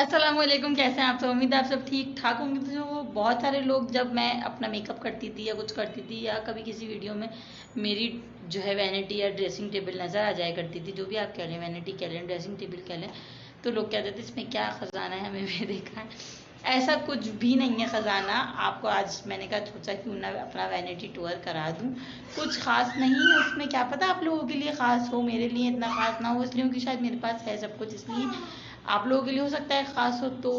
अस्सलाम वालेकुम, कैसे हैं आप सब। उम्मीद है आप सब ठीक ठाक होंगे। तो जो बहुत सारे लोग, जब मैं अपना मेकअप करती थी या कुछ करती थी या कभी किसी वीडियो में मेरी जो है वैनिटी या ड्रेसिंग टेबल नज़र आ जाया करती थी, जो भी आप कह लें, वैनिटी कह लें, ड्रेसिंग टेबल कह लें, तो लोग कहते थे इसमें क्या ख़जाना है, हमें भी देखा है। ऐसा कुछ भी नहीं है ख़जाना। आपको आज मैंने कहा सोचा क्यों ना अपना वैनिटी टूर करा दूँ। कुछ ख़ास नहीं है उसमें, क्या पता आप लोगों के लिए ख़ास हो, मेरे लिए इतना ख़ास ना हो, इसलिए कि शायद मेरे पास है सब कुछ, इसलिए आप लोगों के लिए हो सकता है ख़ास हो। तो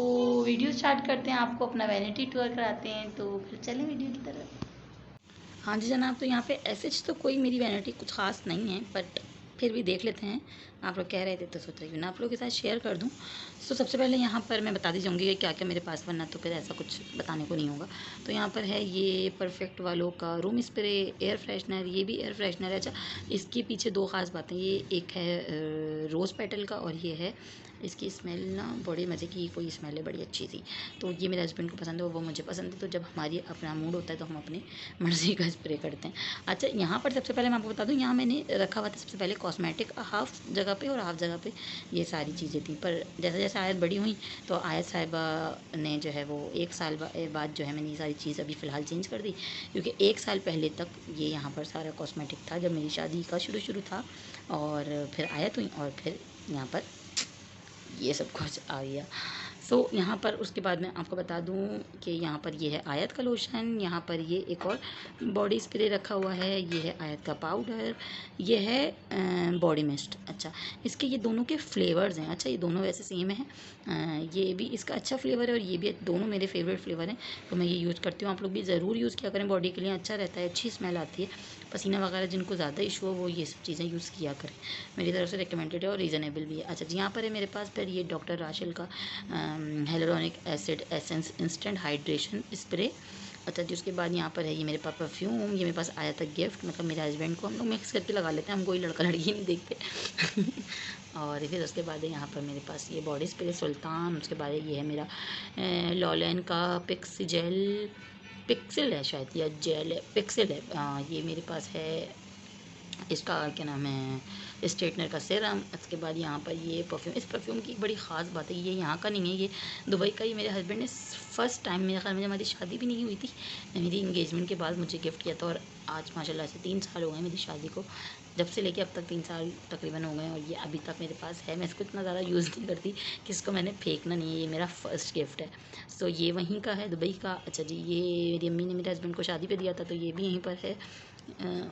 वीडियो स्टार्ट करते हैं, आपको अपना वैनिटी टूर कराते हैं, तो फिर चलें वीडियो की तरफ। हाँ जी जनाब, तो यहाँ पे ऐसे तो कोई मेरी वैनिटी कुछ ख़ास नहीं है, बट फिर भी देख लेते हैं। आप लोग कह रहे थे तो सोचा क्यों ना आप लोगों के साथ शेयर कर दूँ। तो सबसे पहले यहाँ पर मैं बता दी जाऊँगी कि क्या क्या मेरे पास, वरना तो फिर ऐसा कुछ बताने को नहीं होगा। तो यहाँ पर है ये परफेक्ट वालों का रूम स्प्रे एयर फ्रेशनर, ये भी एयर फ्रेशनर है। अच्छा, इसके पीछे दो ख़ास बातें, ये एक है रोज़ पेटल का और ये है इसकी स्मेल ना बड़ी मज़े की कोई स्मेल है, बड़ी अच्छी सी। तो ये मेरे हस्बैंड को पसंद है और वो मुझे पसंद है। तो जब हमारी अपना मूड होता है तो हम अपने मर्ज़ी का स्प्रे करते हैं। अच्छा, यहाँ पर सबसे पहले मैं आपको बता दूँ, यहाँ मैंने रखा हुआ था सबसे पहले कॉस्मेटिक हाफ़ जगह पे और हाफ़ जगह पे ये सारी चीज़ें थी। पर जैसे जैसे आयत बड़ी हुई तो आयत साहिबा ने जो है वो 1 साल बाद जो है मैंने ये सारी चीज़ अभी फ़िलहाल चेंज कर दी, क्योंकि 1 साल पहले तक ये यहाँ पर सारा कॉस्मेटिक था, जब मेरी शादी का शुरू था। और फिर आयत हुई और फिर यहाँ पर ये सब कुछ आ गया। सो यहाँ पर उसके बाद मैं आपको बता दूँ कि यहाँ पर ये है आयत का लोशन, यहाँ पर ये एक और बॉडी स्प्रे रखा हुआ है, ये है आयत का पाउडर, ये है बॉडी मिस्ट। अच्छा, इसके ये दोनों के फ्लेवर्स हैं। अच्छा, ये दोनों वैसे सेम है, ये भी इसका अच्छा फ्लेवर है और ये भी, दोनों मेरे फेवरेट फ्लेवर हैं, तो मैं ये यूज़ करती हूँ। आप लोग भी ज़रूर यूज़ किया करें, बॉडी के लिए अच्छा रहता है, अच्छी स्मेल आती है। पसीना वगैरह जिनको ज़्यादा इशू हो वो ये सब चीज़ें यूज़ किया करें, मेरी तरफ से रिकमेंडेड है और रीज़नेबल भी है। अच्छा जी, यहाँ पर है मेरे पास फिर ये डॉक्टर राशेल का hyaluronic acid essence instant hydration spray. अच्छा जी, उसके बाद यहाँ पर है ये मेरे पास परफ्यूम, ये मेरे पास आया था गिफ्ट, मतलब मेरे हस्बैंड को, हम लोग मिक्स करके लगा लेते हैं, हम कोई लड़का लड़की नहीं देखते। और फिर उसके बाद है यहाँ पर मेरे पास ये बॉडी स्प्रे सुल्तान। उसके बाद ये है मेरा लॉलेन का पिक्सल है शायद, या जेल है, पिक्सल है, ये मेरे पास है। इसका क्या नाम है, स्ट्रेटनर का सीरम। उसके बाद यहाँ पर ये परफ्यूम, इस परफ्यूम की एक बड़ी ख़ास बात है, ये यहाँ का नहीं है, ये दुबई का। ये मेरे हस्बैंड ने फ़र्स्ट टाइम, मेरे ख्याल में हमारी शादी भी नहीं हुई थी, मेरी इंगेजमेंट के बाद मुझे गिफ्ट किया था। और आज माशाल्लाह से 3 साल हो गए मेरी शादी को, जब से लेके अब तक 3 साल तकरीबन हो गए, और ये अभी तक मेरे पास है। मैं इसको इतना ज़्यादा यूज़ नहीं करती कि इसको मैंने फेंकना नहीं है, ये मेरा फ़र्स्ट गिफ्ट है। सो ये वहीं का है, दुबई का। अच्छा जी, ये मेरी अम्मी ने मेरे हस्बैंड को शादी पे दिया था, तो ये भी यहीं पर है।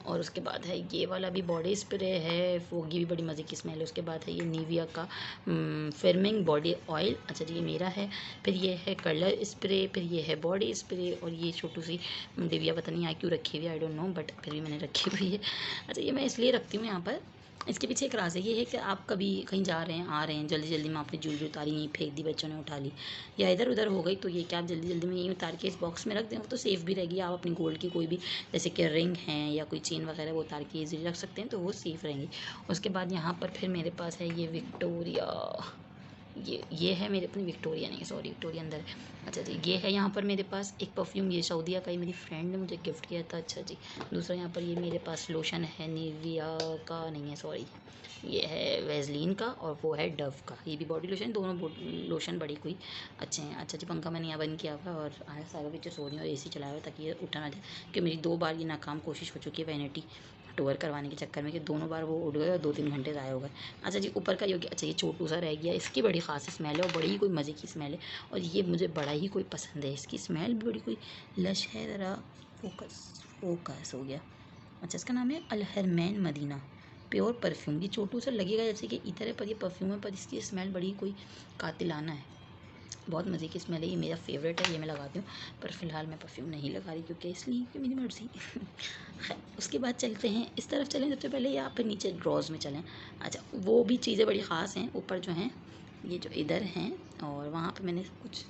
और उसके बाद है ये वाला भी बॉडी स्प्रे है, वो की भी बड़ी मज़े की स्मेल है। उसके बाद है ये निविया का फिर्मिंग बॉडी ऑयल। अच्छा जी, ये मेरा है। फिर ये है कलर स्प्रे, फिर ये है बॉडी स्प्रे, और ये छोटू सी दिव्या पता नहीं यहाँ क्यों रखी हुई, आई डोंट नो, बट फिर भी मैंने रखी हुई है। अच्छा, ये मैं इसलिए रखती हूँ यहाँ पर, इसके पीछे एक राज है, ये है कि आप कभी कहीं जा रहे हैं, आ रहे हैं, जल्दी जल्दी में आपने ज्वेलरी उतारी, नहीं फेंक दी, बच्चों ने उठा ली, या इधर उधर हो गई, तो ये क्या आप जल्दी जल्दी में यहीं उतार के इस बॉक्स में रख दें, वो तो सेफ़ भी रहेगी। आप अपनी गोल्ड की कोई भी, जैसे कि रिंग हैं या कोई चेन वगैरह, वो उतार के ईज़िली रख सकते हैं, तो वो सेफ़ रहेंगी। उसके बाद यहाँ पर फिर मेरे पास है ये विक्टोरिया, ये है मेरे अपनी, विक्टोरिया नहीं सॉरी, विक्टोरिया अंदर है। अच्छा जी, ये है यहाँ पर मेरे पास एक परफ्यूम, ये सऊदीया का ही मेरी फ्रेंड ने मुझे गिफ्ट किया था। अच्छा जी, दूसरा यहाँ पर ये मेरे पास लोशन है, निविया का नहीं है सॉरी, ये है वेज़लीन का, और वो है डव का, ये भी बॉडी लोशन, दोनों लोशन बड़ी कोई अच्छे हैं। अच्छा जी, पंखा मैंने यहाँ बंद किया हुआ और आया सारा पीछे सो रही हूँ, और एसी चलाया हुआ ताकि ये उठा ना जाए, क्योंकि मेरी 2 बार ये नाकाम कोशिश हो चुकी है वैनिटी टूर करवाने के चक्कर में, कि दोनों बार वो उड़ गए और 2-3 घंटे ज़ाया हो गए। अच्छा जी, ऊपर का योगी, अच्छा ये छोटू सा रह गया, इसकी बड़ी ख़ास स्मेल है और बड़ी ही कोई मज़े की स्मेल है, और ये मुझे बड़ा ही कोई पसंद है, इसकी स्मेल भी बड़ी कोई लश है। ज़रा फोकस हो गया। अच्छा, इसका नाम है अलहरमैन मदीना प्योर परफ्यूम। ये छोटू सा लगेगा जैसे कि इधर है, पर ये परफ्यूम है, पर इसकी स्मेल बड़ी कोई कातिलाना है, बहुत मज़े की स्मेल है, ये मेरा फेवरेट है, ये मैं लगाती हूँ। पर फ़िलहाल मैं परफ्यूम नहीं लगा रही, क्योंकि इसलिए कि मेरी मर्ज़ी। खैर, उसके बाद चलते हैं इस तरफ, चलें सबसे पहले, या फिर नीचे ड्रॉज़ में चलें। अच्छा, वो भी चीज़ें बड़ी ख़ास हैं ऊपर जो हैं, ये जो इधर हैं, और वहाँ पे मैंने कुछ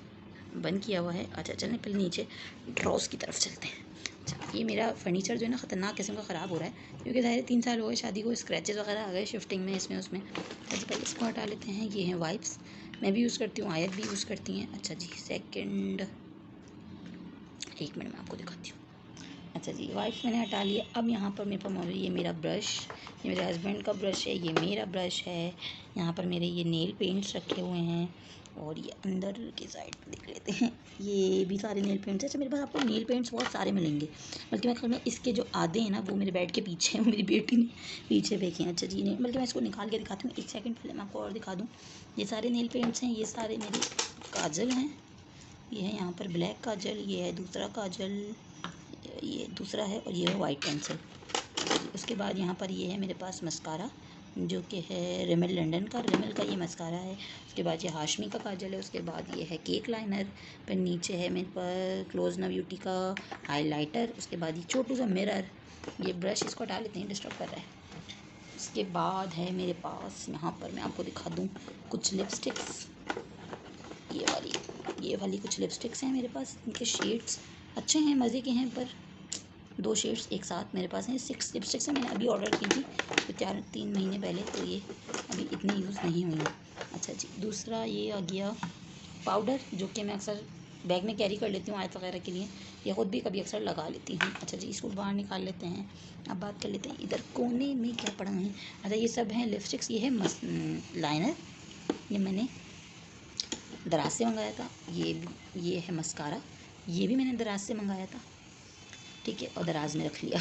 बंद किया हुआ है। अच्छा, चलें पहले नीचे ड्रॉज़ की तरफ चलते हैं। अच्छा, ये मेरा फर्नीचर जो है ना, ख़तरनाक किस्म का ख़राब हो रहा है, क्योंकि ज़ाहिर 3 साल हो गए शादी को, स्क्रैचेस वगैरह आ गए शिफ्टिंग में, इसमें उसमें। सबसे पहले इसको हटा लेते हैं। ये हैं वाइप्स, मैं भी यूज़ करती हूँ, आयत भी यूज़ करती हैं। अच्छा जी, सेकंड, 1 मिनट में आपको दिखाती हूँ। अच्छा जी, वाइप्स मैंने हटा लिया। अब यहाँ पर मेरे पास मौजूद ये मेरा ब्रश, ये मेरे हस्बैंड का ब्रश है, ये मेरा ब्रश है। यहाँ पर मेरे ये नेल पेंट्स रखे हुए हैं, और ये अंदर के साइड देख लेते हैं, ये भी सारे नेल पेंट्स हैं। अच्छा, मेरे पास आपको नेल पेंट्स बहुत सारे मिलेंगे, बल्कि मैं ख्याल में इसके जो आधे हैं ना वो मेरे बेड के पीछे हैं, मेरी बेटी ने पीछे फेंके हैं। अच्छा जी, नहीं बल्कि मैं इसको निकाल के दिखाती हूँ, एक सेकंड पहले मैं आपको और दिखा दूँ। ये सारे नेल पेंट्स हैं, ये सारे मेरे काजल हैं। ये है यहाँ पर ब्लैक काजल, ये है दूसरा काजल, ये दूसरा है, और ये है वाइट पेंसिल। उसके बाद यहाँ पर ये है मेरे पास मस्कारा, जो कि है रिमेल लंदन का, रिमेल का ये मस्कारा है। उसके बाद ये हाशमी का काजल है। उसके बाद ये है केक लाइनर, फिर नीचे है मेरे पास क्लोजना ब्यूटी का हाइलाइटर। उसके बाद ये छोटू सा मिरर, ये ब्रश इसको हटा लेते हैं, डिस्टर्ब कर रहा है। उसके बाद है मेरे पास यहाँ पर मैं आपको दिखा दूँ कुछ लिपस्टिक्स, ये वाली कुछ लिपस्टिक्स हैं मेरे पास। इनके शेड्स अच्छे हैं, मज़े के हैं, पर 2 शेड्स एक साथ मेरे पास हैं। 6 लिपस्टिक्स हैं, मैंने अभी ऑर्डर की थी तो 3 महीने पहले, तो ये अभी इतनी यूज़ नहीं हुई हैं। अच्छा जी, दूसरा ये आ गया पाउडर, जो कि मैं अक्सर बैग में कैरी कर लेती हूँ आयत वगैरह के लिए, या ख़ुद भी कभी अक्सर लगा लेती हूँ। अच्छा जी, इसको बाहर निकाल लेते हैं। अब बात कर लेते हैं इधर कोने में क्या पड़ा है। अच्छा, ये सब हैं लिपस्टिक्स। ये है लाइनर, ये मैंने दराज से मंगाया था। ये है मस्कारा, ये भी मैंने दराज से मंगाया था, ठीक है, और दराज में रख लिया।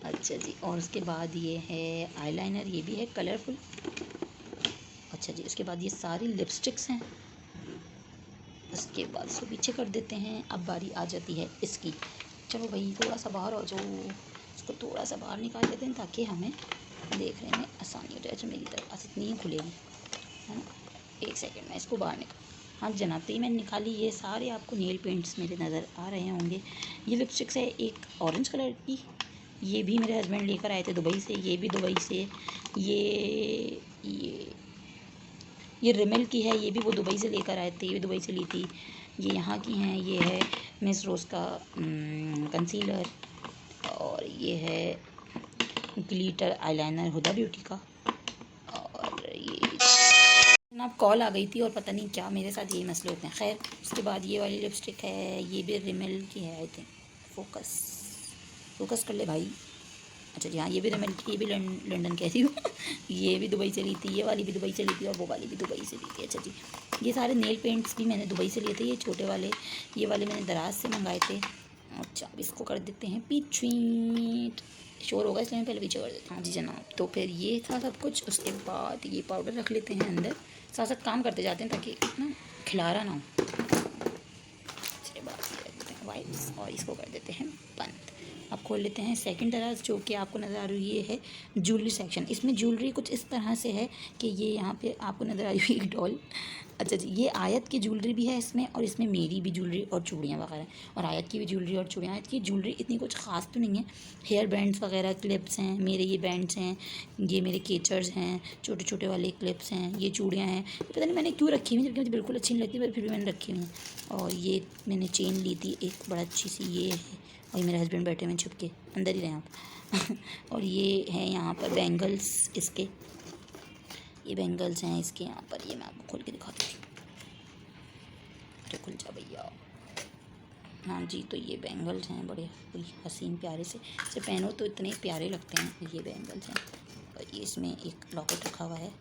अच्छा जी, और उसके बाद ये है आईलाइनर, ये भी है कलरफुल। अच्छा जी, उसके बाद ये सारी लिपस्टिक्स हैं। उसके बाद इसको पीछे कर देते हैं। अब बारी आ जाती है इसकी। चलो भाई, थोड़ा सा बाहर हो जाओ, इसको थोड़ा सा बाहर निकाल देते हैं ताकि हमें देखने में आसानी हो जाए। अच्छा, मेरी तरफ बस इतनी ही खुलेगी, है ना। एक सेकंड में इसको बाहर निकाल, हाँ जनाब, तो ये मैंने निकाली। ये सारे आपको नेल पेंट्स मेरे नज़र आ रहे होंगे। ये लिपस्टिक्स है एक ऑरेंज कलर की, ये भी मेरे हस्बैंड लेकर आए थे दुबई से, ये भी दुबई से। ये ये रिमेल की है, ये भी वो दुबई से लेकर आए थे, ये भी दुबई से ली थी। ये यहाँ की हैं, ये है मिस रोज़ का कंसीलर, और ये है ग्लिटर आईलाइनर हुदा ब्यूटी का। और ये जनाब कॉल आ गई थी और पता नहीं क्या मेरे साथ यही मसले होते हैं। खैर, उसके बाद ये वाली लिपस्टिक है, ये भी रिमेल की है आई थिंक। फोकस कर ले भाई। अच्छा जी, हाँ ये भी रिमेल की, ये भी लंदन कह रही हूँ। ये भी दुबई से ली थी, ये वाली भी दुबई से ली थी, और वो वाली भी दुबई से ली थी। अच्छा जी, ये सारे नेल पेंट्स भी मैंने दुबई से लिए थे, ये छोटे वाले, ये वाले मैंने दराज से मंगाए थे। अच्छा, अब इसको कर देते हैं पीछे, शोर होगा इसलिए मैं पहले पीछे कर देता हूँ। हाँ जी जनाब, तो फिर ये था सब कुछ। उसके बाद ये पाउडर रख लेते हैं अंदर, साथ साथ काम करते जाते हैं ताकि ना खिलारा ना हो। उसके बाद ये रख देते हैं वाइप्स, और इसको कर देते हैं बंद। अब खोल लेते हैं सेकंड दराज, जो कि आपको नज़र आ रही है, ये है ज्वेलरी सेक्शन। इसमें ज्वेलरी कुछ इस तरह से है कि ये यहाँ पे आपको नज़र आ रही है एक डॉल। अच्छा जी, ये आयत की ज्वेलरी भी है इसमें, और इसमें मेरी भी ज्वेलरी और चूड़ियाँ वगैरह, और आयत की भी ज्वेलरी और चूड़ियाँ। आयत की ज्वेलरी इतनी कुछ ख़ास तो नहीं है, हेयर बैंड्स वगैरह, क्लिप्स हैं, मेरे ये बैंड्स हैं, ये मेरे केचर्स हैं, छोटे छोटे वाले क्लिप्स हैं, ये चूड़ियाँ हैं। पता नहीं मैंने क्यों रखी हुई, जबकि मुझे बिल्कुल अच्छी नहीं लगती, पर फिर भी मैंने रखी हुई हैं। और ये मैंने चेन ली थी एक बड़ा अच्छी सी, ये है, और मेरे हस्बैंड बैठे हुए छुप के, अंदर ही रहे आप। और ये है यहाँ पर बैंगल्स इसके, ये बैंगल्स हैं इसके यहाँ पर, ये मैं आपको खोल के दिखाती हूँ। अरे खुल जा भैया। हाँ जी, तो ये बैंगल्स हैं बड़े हसीन प्यारे से पहनो तो इतने प्यारे लगते हैं ये बैंगल्स हैं। और ये इसमें एक लॉकेट रखा हुआ है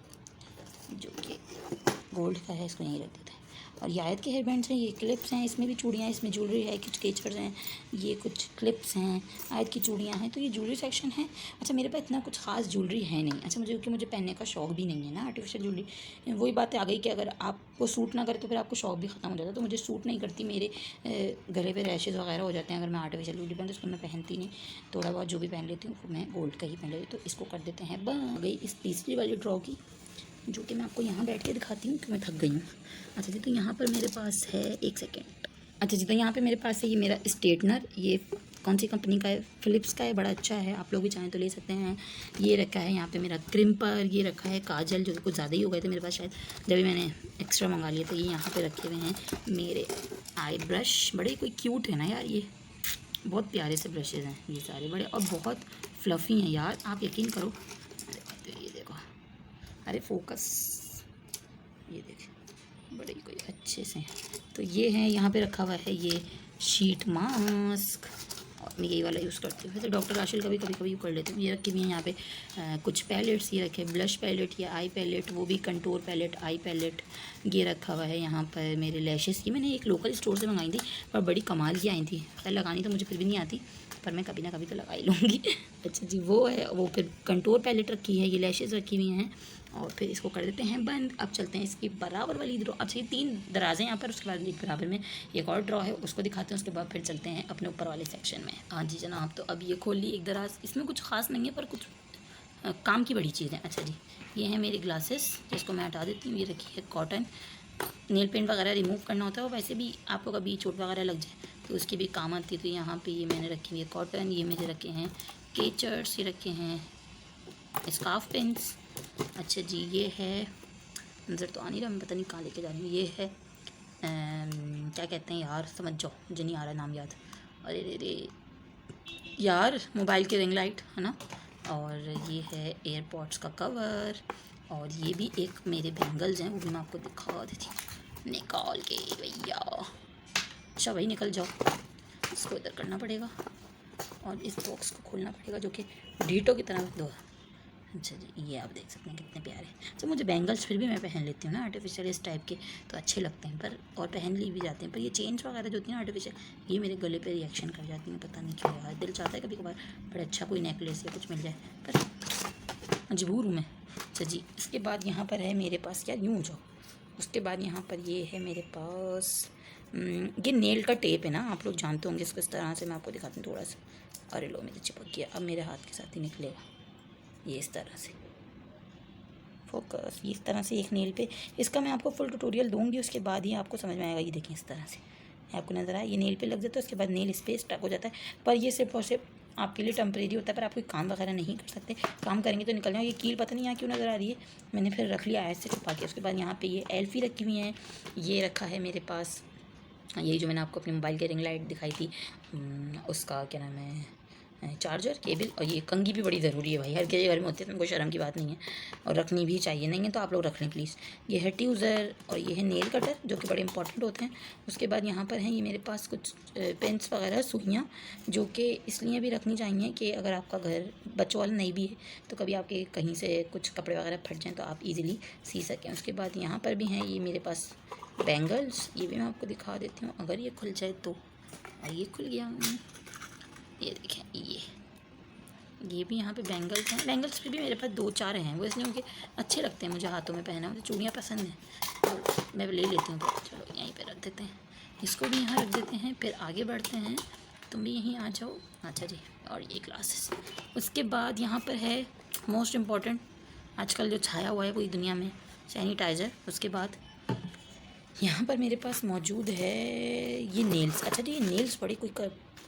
जो कि गोल्ड का है, इसको यहीं रख देते हैं। और ये आयत के हेयर बैंड्स हैं, ये क्लिप्स हैं, इसमें भी चूड़ियाँ, इसमें ज्वेलरी है, कुछ केचर्स हैं, ये कुछ क्लिप्स हैं, आयत की चूड़ियाँ हैं। तो ये ज्वेलरी सेक्शन है। अच्छा, मेरे पास इतना कुछ खास ज्वेलरी है नहीं। अच्छा, मुझे पहनने का शौक़ भी नहीं है ना आर्टिफिशियल ज्वेलरी। वही बात आ गई कि अगर आपको सूट ना करे तो फिर आपको शौक़ भी ख़त्म हो जाता है। तो मुझे सूट नहीं करती, मेरे गले पे रैशेज़ वगैरह हो जाते हैं अगर मैं आर्टिफिशियल ज्वेलरी पहनती, इसको मैं पहनती नहीं। थोड़ा बहुत जो भी पहन लेती हूँ मैं गोल्ड का ही पहन लेती हूँ। तो इसको कर देते हैं बंद। गई इस तीसरी वाली ड्रॉ की, जो कि मैं आपको यहाँ बैठ के दिखाती हूँ कि मैं थक गई हूँ। अच्छा जी, तो यहाँ पर मेरे पास है, एक सेकेंड। अच्छा जी, तो यहाँ पे मेरे पास है ये मेरा स्ट्रेटनर, ये कौन सी कंपनी का है, फ़िलिप्स का है, बड़ा अच्छा है, आप लोग भी चाहें तो ले सकते हैं। ये रखा है यहाँ पे मेरा क्रिम्पर, ये रखा है काजल, जो कि कुछ ज़्यादा ही हो गए थे मेरे पास शायद जब भी मैंने एक्स्ट्रा मंगा लिया, तो ये यहाँ पर रखे हुए हैं मेरे आई ब्रश। बड़े कोई क्यूट है ना यार, ये बहुत प्यारे से ब्रशेज़ हैं ये सारे, बड़े और बहुत फ्लफ़ी हैं यार, आप यकीन करो। ये देखो, अरे फोकस, ये देखें, बड़े कोई अच्छे से हैं। तो ये हैं, यहाँ पे रखा हुआ है ये शीट मास्क, और मैं यही वाला यूज़ करती हूँ। वैसे डॉक्टर राशिल का भी कभी कभी कर लेती हूँ। ये रखी हुई है यहाँ पे कुछ पैलेट्स, ये रखे ब्लश पैलेट या आई पैलेट, वो भी कंटूर पैलेट, आई पैलेट। ये रखा हुआ है यहाँ पर मेरे लैशेस की, मैंने एक लोकल स्टोर से मंगाई थी पर बड़ी कमाल की आई थी। खैर लगानी तो मुझे फिर भी नहीं आती, पर मैं कभी ना कभी तो लगा ही लूँगी। अच्छा जी, वो है। वो फिर कंटूर पैलेट रखी है, ये लैशेज़ रखी हुई हैं और फिर इसको कर देते हैं बंद। अब चलते हैं इसकी बराबर वाली ड्रॉ। अच्छा, ये 3 दराज़ें यहाँ पर, उसके बाद एक बराबर में एक और ड्रॉ है, उसको दिखाते हैं। उसके बाद फिर चलते हैं अपने ऊपर वाले सेक्शन में। हाँ जी जनाब, तो अब ये खोल ली एक दराज। इसमें कुछ खास नहीं है पर कुछ काम की बड़ी चीज़ है। अच्छा जी, ये है मेरी ग्लासेस, जिसको मैं हटा देती हूँ। ये रखी है कॉटन, नेल पेंट वगैरह रिमूव करना होता है और वैसे भी आपको कभी चोट वगैरह लग जाए तो उसकी भी काम आती है। तो यहाँ पे ये मैंने रखी हुई है कॉटन। ये मेरे रखे हैं केचर्स, ये रखे हैं स्कार्फ पिन्स। अच्छा जी, ये है, नज़र तो आ नहीं रहा, मैं पता नहीं कहाँ लेके जा रही हूँ। ये है क्या कहते हैं यार, समझ जाओ, मुझे नहीं आ रहा नाम याद। अरे रे रे यार, मोबाइल की रिंग लाइट है ना। और ये है एयरपॉड्स का कवर। और ये भी एक मेरे बैंगल्स हैं, वो भी मैं आपको दिखा देती हूँ निकाल के भैया। अच्छा भाई निकल जाओ, इसको इधर करना पड़ेगा और इस बॉक्स को खोलना पड़ेगा जो कि डीटो की तरह दो। अच्छा जी, ये आप देख सकते हैं कितने प्यारे। अच्छा, मुझे बैंगल्स फिर भी मैं पहन लेती हूँ ना आर्टिफिशियल इस टाइप के, तो अच्छे लगते हैं पर, और पहन ली भी जाते हैं। पर ये चेन्स वगैरह जो होती है ना आर्टिफिशियल, ये मेरे गले पे रिएक्शन कर जाती हैं, पता नहीं क्यों यार। दिल चाहता है कभी कभार बड़ा अच्छा कोई नेकलेस या कुछ मिल जाए, पर मजबूर हूँ मैं। अच्छा जी, इसके बाद यहाँ पर है मेरे पास, क्या यूँ हो जाओ। उसके बाद यहाँ पर ये है मेरे पास ये नेल का टेप है ना, आप लोग जानते होंगे इसको। इस तरह से मैं आपको दिखाती हूँ थोड़ा सा। अरे लो, मेरे चिपक गया, अब मेरे हाथ के साथ ही निकलेगा। ये इस तरह से फोकस, ये इस तरह से एक नेल पे, इसका मैं आपको फुल ट्यूटोरियल दूंगी, उसके बाद ही आपको समझ में आएगा। ये देखें इस तरह से आपको नज़र आया, ये नेल पे लग जाता है, उसके बाद नेल इस पर स्टक हो जाता है। पर ये सिर्फ और सिर्फ आपके लिए टेम्परेरी होता है, पर आप कोई काम वगैरह नहीं कर सकते। काम करेंगे तो निकल जाओ। ये कील पता नहीं यहाँ क्यों नज़र आ रही है, मैंने फिर रख लिया ऐसे छुपा के। उसके बाद यहाँ पे ये एल्फी रखी हुई हैं। ये रखा है मेरे पास यही जो मैंने आपको अपने मोबाइल की रिंग लाइट दिखाई थी, उसका क्या नाम है, चार्जर केबल। और ये कंघी भी बड़ी ज़रूरी है भाई, हर के घर में होती है, तो कोई शर्म की बात नहीं है और रखनी भी चाहिए। नहीं है तो आप लोग रख लें प्लीज़। ये है ट्यूज़र और ये है नेल कटर, जो कि बड़े इंपॉर्टेंट होते हैं। उसके बाद यहाँ पर हैं ये मेरे पास कुछ पेंस वगैरह, सुइयाँ, जो कि इसलिए भी रखनी चाहिए कि अगर आपका घर बच्चों वाला नहीं भी है तो कभी आपके कहीं से कुछ कपड़े वगैरह फट जाएँ तो आप ईज़िली सी सकें। उसके बाद यहाँ पर भी हैं ये मेरे पास बैंगल्स, ये भी मैं आपको दिखा देती हूँ अगर ये खुल जाए तो। ये खुल गया, ये देखें, ये भी यहाँ पे बैंगल्स हैं। बैंगल्स फिर भी मेरे पास 2-4 हैं, वो इसलिए उनके अच्छे लगते हैं मुझे हाथों में पहना। मुझे चूड़ियाँ पसंद हैं तो मैं ले लेती हूँ। चलो यहीं पे रख देते हैं, इसको भी यहाँ रख देते हैं। फिर आगे बढ़ते हैं, तुम भी यहीं आ जाओ। अच्छा जी, और ये ग्लासेस। उसके बाद यहाँ पर है मोस्ट इम्पॉर्टेंट आजकल जो छाया हुआ है पूरी दुनिया में, सैनिटाइज़र। उसके बाद यहाँ पर मेरे पास मौजूद है ये नेल्स। अच्छा जी, ये नेल्स बड़े कोई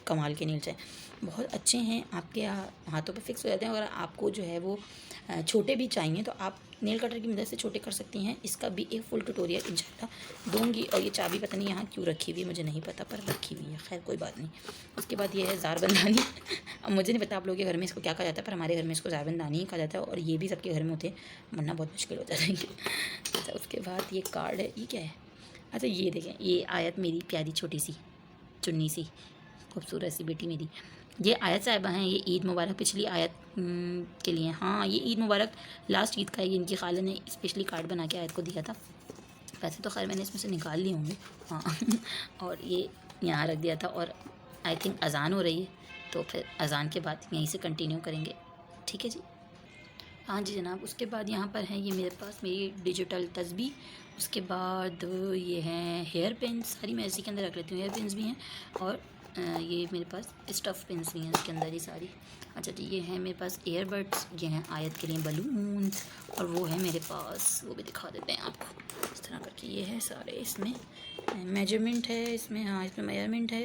कमाल के नेल्स हैं, बहुत अच्छे हैं, आपके हाथों पे फिक्स हो जाते हैं। अगर आपको जो है वो छोटे भी चाहिए तो आप नेल कटर की मदद से छोटे कर सकती हैं। इसका भी एक फुल ट्यूटोरियल इंशाल्लाह दूंगी। और ये चाबी पता नहीं यहाँ क्यों रखी हुई है, मुझे नहीं पता, पर रखी हुई है, खैर कोई बात नहीं। उसके बाद ये है ज़ारबंदानी। अब मुझे नहीं पता आप लोगों के घर में इसको क्या कहा जाता है, पर हमारे घर में इसको ज़ारबंदानी ही कहा जाता है। और ये भी सबके घर में होते हैं, वरना बहुत मुश्किल हो जाता है। अच्छा, उसके बाद ये कार्ड है, ये क्या है। अच्छा ये देखें, ये आयत मेरी प्यारी छोटी सी चुन्नी सी खूबसूरत सी बेटी मेरी, ये आयत साहिबा हैं। ये ईद मुबारक पिछली आयत के लिए, हाँ ये ईद मुबारक लास्ट ईद का है। ये इनकी खाला ने स्पेशली कार्ड बना के आयत को दिया था। वैसे तो खैर मैंने इसमें से निकाल लिए होंगे, हाँ। और ये यहाँ रख दिया था। और आई थिंक अज़ान हो रही है, तो फिर अज़ान के बाद यहीं से कंटिन्यू करेंगे, ठीक है जी। हाँ जी जनाब, उसके बाद यहाँ पर है ये मेरे पास मेरी डिजिटल तस्बीह। उसके बाद ये हैं हेयर पिन, सारी मैं इसी के अंदर रख लेती हूँ। हेयर पिन्स भी हैं और ये मेरे पास स्टफ़ पिन्स भी हैं इसके अंदर ही सारी। अच्छा जी, ये हैं मेरे पास ईयरबड्स, ये हैं आयत के लिए बलून्स, और वो है मेरे पास, वो भी दिखा देते हैं आपको इस तरह करके। ये है सारे, इसमें मेजरमेंट है इसमें, हाँ इसमें मेजरमेंट है।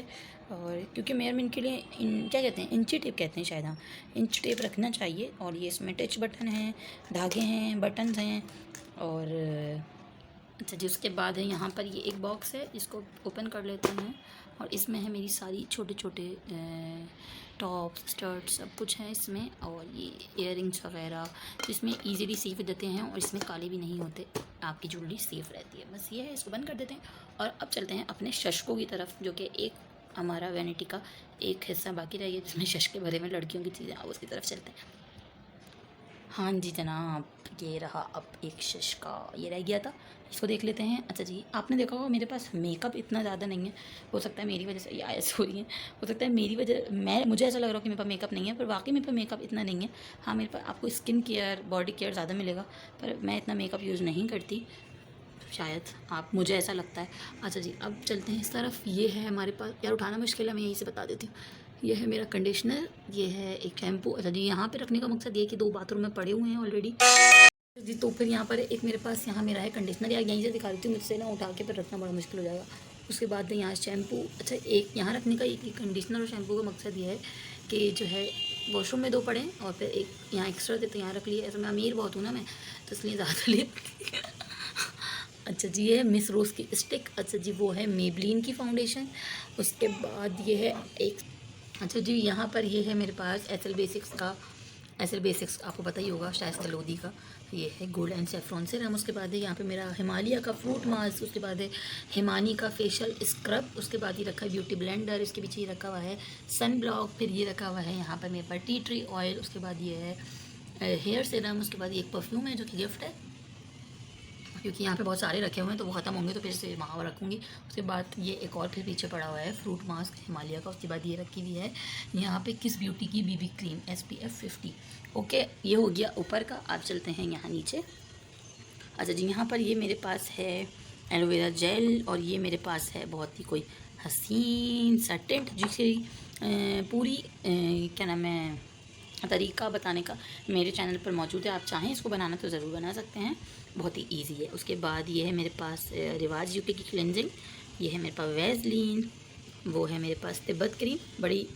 और क्योंकि मेजरमेंट के लिए क्या कहते हैं, इंची टेप कहते हैं शायद, हाँ इंच टेप रखना चाहिए। और ये इसमें टच बटन हैं, धागे हैं, बटन्स हैं। और अच्छा जी, उसके बाद है यहाँ पर ये एक बॉक्स है, इसको ओपन कर लेते हैं। और इसमें है मेरी सारी छोटे छोटे टॉप्स, स्कर्ट, सब कुछ है इसमें। और ये इयररिंग्स वगैरह इसमें इजीली सेफ देते हैं, और इसमें काले भी नहीं होते, आपकी ज्वेलरी सेफ़ रहती है। बस ये है, इसको बंद कर देते हैं। और अब चलते हैं अपने शशकों की तरफ, जो कि एक हमारा वैनिटी का एक हिस्सा बाकी रह गया जिसमें शश के भरे में लड़कियों की चीज़ें, अब उसकी तरफ चलते हैं। हाँ जी जनाब, ये रहा अब एक शश का, ये रह गया था, इसको देख लेते हैं। अच्छा जी, आपने देखा होगा मेरे पास मेकअप इतना ज़्यादा नहीं है, हो सकता है मेरी वजह से ये आयस हो रही है, हो सकता है मेरी वजह, मुझे ऐसा लग रहा हो कि मेरे पास मेकअप नहीं है, पर वाकई मेरे पास मेकअप इतना नहीं है। हाँ, मेरे पास आपको स्किन केयर, बॉडी केयर ज़्यादा मिलेगा, पर मैं इतना मेकअप यूज़ नहीं करती, शायद आप, मुझे ऐसा लगता है। अच्छा जी, अब चलते हैं इस तरफ। ये है हमारे पास, यार उठाना मुश्किल है, मैं यहीं से बता देती हूँ। ये है मेरा कंडीशनर, ये है एक शैम्पू। अच्छा जी, यहाँ पे रखने का मकसद ये है कि 2 बाथरूम में पड़े हुए हैं ऑलरेडी जी, तो फिर यहाँ पर एक मेरे पास, यहाँ मेरा है कंडीशनर, या यहीं से दिखा देती हूँ, मुझसे ना उठा के फिर रखना बड़ा मुश्किल हो जाएगा। उसके बाद यहाँ शैम्पू। अच्छा, एक यहाँ रखने का, एक कंडीशनर और शैम्पू का मकसद ये है कि जो है वॉशरूम में 2 पड़े और फिर एक यहाँ एक्स्ट्रा देते, यहाँ रख लिए। ऐसा मैं अमीर बहुत हूँ ना मैं, तो इसलिए ज़्यादा ले। अच्छा जी, ये है मिस रोज़ की स्टिक। अच्छा जी, वो है मेबलिन की फाउंडेशन। उसके बाद ये है एक, अच्छा जी, यहाँ पर ये है मेरे पास एसएल बेसिक्स का, एसएल बेसिक्स आपको पता ही होगा, शाइस्ता लोधी का। ये है गोल्ड एंड सेफ्रॉन सीरम। उसके बाद है यहाँ पे मेरा हिमालय का फ्रूट मास्क। उसके बाद है हिमानी का फेशियल स्क्रब। उसके बाद ये रखा है ब्यूटी ब्लेंडर। इसके पीछे ये रखा हुआ है सन ब्लॉक। फिर ये रखा हुआ है यहाँ पर मेरे पास टी ट्री ऑयल। उसके बाद ये है हेयर सीरम। उसके बाद ये एक परफ्यूम है जो कि गिफ्ट है, क्योंकि यहाँ पे बहुत सारे रखे हुए हैं तो वो ख़त्म होंगे तो फिर से वहाँ रखूँगी। उसके बाद ये एक और फिर पीछे पड़ा हुआ है फ्रूट मास्क हिमालय का। उसके बाद ये रखी हुई है यहाँ पे किस ब्यूटी की बीबी क्रीम SPF 50। ओके, ये हो गया ऊपर का। आप चलते हैं यहाँ नीचे। अच्छा जी, यहाँ पर ये मेरे पास है एलोवेरा जेल, और ये मेरे पास है बहुत ही कोई हसीन सा टिंट जिसकी पूरी क्या नाम है तरीका बताने का मेरे चैनल पर मौजूद है। आप चाहें इसको बनाना तो ज़रूर बना सकते हैं, बहुत ही इजी है। उसके बाद ये है मेरे पास रिवाज यूके की क्लेंजिंग। ये है मेरे पास वैसलीन। वो है मेरे पास तिब्बत क्रीम, बड़ी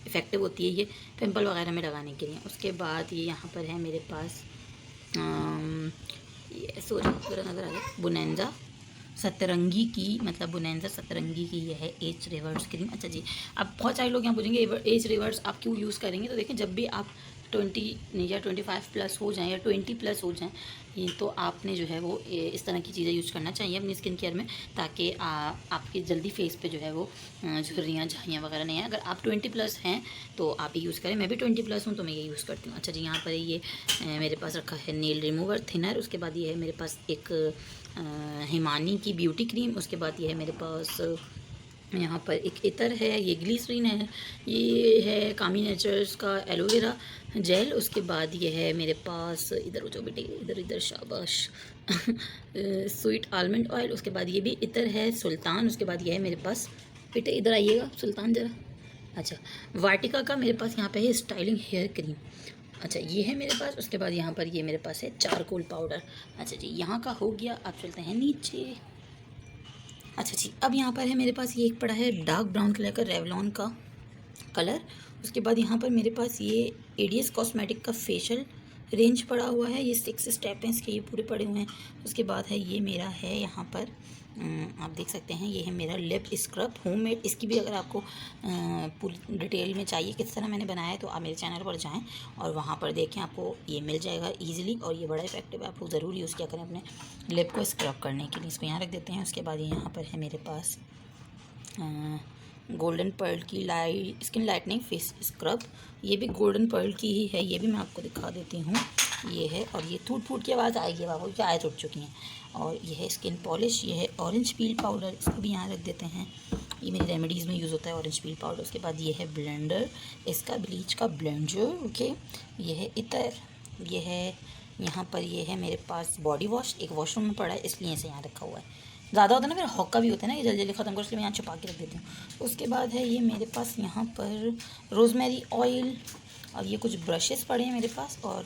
इफ़ेक्टिव होती है ये पिंपल वगैरह में लगाने के लिए। उसके बाद ये यहाँ पर है मेरे पास ये सॉरी नज़र आ गया, बुनेंजा सतरंगी की, मतलब बुनेंजा सतरंगी की ये है एज रिवर्स क्रीम। अच्छा जी, अब बहुत सारे लोग यहाँ पूछेंगे एज रिवर्स आप क्यों यूज़ करेंगे, तो देखें जब भी आप 20 या 25 प्लस हो जाएं या 20 प्लस हो जाएं, ये तो आपने जो है वो इस तरह की चीज़ें यूज़ करना चाहिए अपनी स्किन केयर में, ताकि आपके जल्दी फेस पे जो है वो झुर्रियाँ झाइयाँ वगैरह नहीं है। अगर आप 20 प्लस हैं तो आप ये यूज़ करें। मैं भी 20 प्लस हूँ तो मैं ये यूज़ करती हूँ। अच्छा जी, यहाँ पर ये मेरे पास रखा है नेल रिमूवर थिनर। उसके बाद ये है मेरे पास एक हिमानी की ब्यूटी क्रीम। उसके बाद ये है मेरे पास यहाँ पर एक इतर है, ये ग्लिसरीन है। ये है कामी नेचर्स का एलोवेरा जेल। उसके बाद ये है मेरे पास, इधर हो जाओ बेटे, इधर इधर शाबाश, स्वीट आलमंड ऑयल। उसके बाद ये भी इतर है सुल्तान। उसके बाद ये है मेरे पास, बेटे इधर आइएगा सुल्तान ज़रा, अच्छा, वाटिका का मेरे पास यहाँ पे है स्टाइलिंग हेयर क्रीम। अच्छा, ये है मेरे पास। उसके बाद यहाँ पर ये मेरे पास है चारकोल पाउडर। अच्छा जी, यहाँ का हो गया। आप चलते हैं नीचे। अच्छा जी, अब यहाँ पर है मेरे पास ये एक पड़ा है डार्क ब्राउन कलर का रेवलॉन का कलर। उसके बाद यहाँ पर मेरे पास ये एडीएस कॉस्मेटिक का फेशियल रेंज पड़ा हुआ है, ये 6 स्टेप हैं इसके, ये पूरे पड़े हुए हैं। उसके बाद है ये मेरा है यहाँ पर आप देख सकते हैं, ये है मेरा लिप स्क्रब होममेड। इसकी भी अगर आपको पूरी डिटेल में चाहिए किस तरह मैंने बनाया है तो आप मेरे चैनल पर जाएं और वहाँ पर देखें, आपको ये मिल जाएगा इजीली, और ये बड़ा इफेक्टिव है। आप लोग ज़रूर यूज़ किया करें अपने लिप को स्क्रब करने के लिए। इसको यहाँ रख देते हैं। उसके बाद ये यहाँ पर है मेरे पास गोल्डन पर्ल की स्किन लाइटनिंग फेस स्क्रब। ये भी गोल्डन पर्ल की ही है, ये भी मैं आपको दिखा देती हूँ। ये है, और ये टूट फूट की आवाज़ आएगी बाबू, क्या आए टूट चुकी हैं। और ये है स्किन पॉलिश, ये है ऑरेंज पील पाउडर, इसको भी यहाँ रख देते हैं। ये मेरी रेमेडीज़ में यूज़ होता है ऑरेंज पील पाउडर। उसके बाद ये है ब्लेंडर, इसका ब्लीच का ब्लेंडर। ओके, ये है इतर, ये है यहाँ पर ये है मेरे पास बॉडी वॉश, एक वॉशरूम में पड़ा है इसलिए इसे यहाँ रखा हुआ है। ज़्यादा होता है ना फिर हॉका भी होता है ना, ये जल्दी जल्दी ख़त्म कर, इसलिए मैं यहाँ छुपा के रख देती हूँ। उसके बाद है ये मेरे पास यहाँ पर रोज़मेरी ऑयल, और ये कुछ ब्रशेस पड़े हैं मेरे पास, और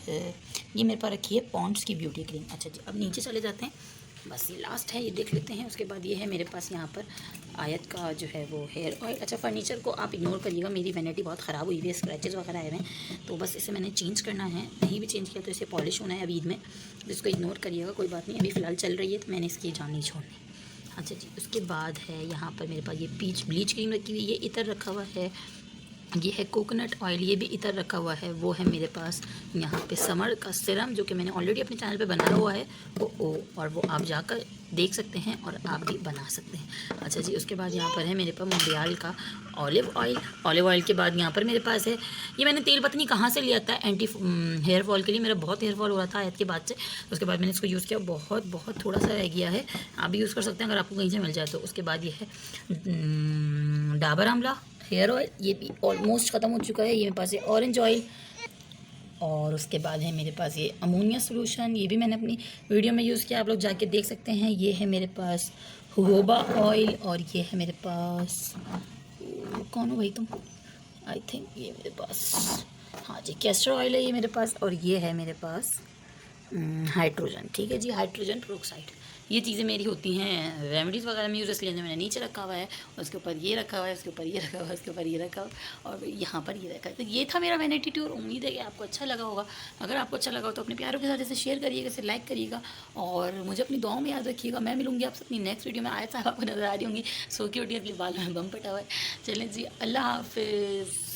ये मेरे पास रखी है पॉन्ड्स की ब्यूटी क्रीम। अच्छा जी, अब नीचे चले जाते हैं, बस ये लास्ट है, ये देख लेते हैं। उसके बाद ये है मेरे पास यहाँ पर आयत का जो है वो हेयर ऑयल। अच्छा, फर्नीचर को आप इग्नोर करिएगा, मेरी वैनिटी बहुत ख़राब हुई हुई है, स्क्रैचेस वगैरह आए हुए हैं, तो बस इसे मैंने चेंज करना है। नहीं भी चेंज किया तो इसे पॉलिश होना है अभी ईद में, इसको इग्नोर करिएगा, कोई बात नहीं, अभी फ़िलहाल चल रही है तो मैंने इसकी जान नहीं छोड़नी। अच्छा जी, उसके बाद है यहाँ पर मेरे पास ये पीच ब्लीच क्रीम रखी हुई है, इतर रखा हुआ है, ये है कोकोनट ऑयल, ये भी इधर रखा हुआ है। वो है मेरे पास यहाँ पे समर का सिरम जो कि मैंने ऑलरेडी अपने चैनल पे बनाया हुआ है और वो आप जाकर देख सकते हैं और आप भी बना सकते हैं। अच्छा जी, उसके बाद यहाँ पर है मेरे पास मोबियाल का ऑलिव ऑयल। ऑलिव ऑयल के बाद यहाँ पर मेरे पास है, ये मैंने तेल पता नहीं कहाँ से लिया था, एंटी हेयर फॉल के लिए। मेरा बहुत हेयर फॉल हो रहा था आयत के बाद से। उसके बाद मैंने इसको यूज़ किया, बहुत बहुत थोड़ा सा रह गया है, आप भी यूज़ कर सकते हैं अगर आपको कहीं से मिल जाए तो। उसके बाद ये है डाबर आंवला हेयर ऑयल, ये भी ऑलमोस्ट ख़त्म हो चुका है। ये मेरे पास है ऑरेंज ऑयल। और उसके बाद है मेरे पास ये अमोनिया सोल्यूशन, ये भी मैंने अपनी वीडियो में यूज़ किया, आप लोग जाके देख सकते हैं। ये है मेरे पास होबा ऑयल और ये है मेरे पास, कौन हो भाई तुम, आई थिंक ये मेरे पास, हाँ जी कैस्टर ऑयल है ये मेरे पास। और ये है मेरे पास हाइड्रोजन, ठीक है जी, हाइड्रोजन पेरोक्साइड। ये चीज़ें मेरी होती हैं रेमेडीज़ वगैरह में यूज़, इसलिए मैंने नीचे रखा हुआ है, उसके ऊपर ये रखा हुआ है, उसके ऊपर ये रखा हुआ है, उसके ऊपर ये रखा हुआ है और यहाँ पर ये रखा है। तो ये था मेरा वैनिटी टूर। उम्मीद है कि आपको अच्छा लगा होगा। अगर आपको अच्छा लगा हो तो अपने प्यारों के साथ इसे शेयर करिएगा, इसे लाइक करिएगा और मुझे अपनी दुआओं में याद रखिएगा। मैं मिलूंगी आपसे अपनी नेक्स्ट वीडियो में। आयत साहब आपको नजर आ रही होंगी, सो क्यूट, अपने बालों में बम पटा हुआ है। चलें जी, अल्लाह हाफिज़।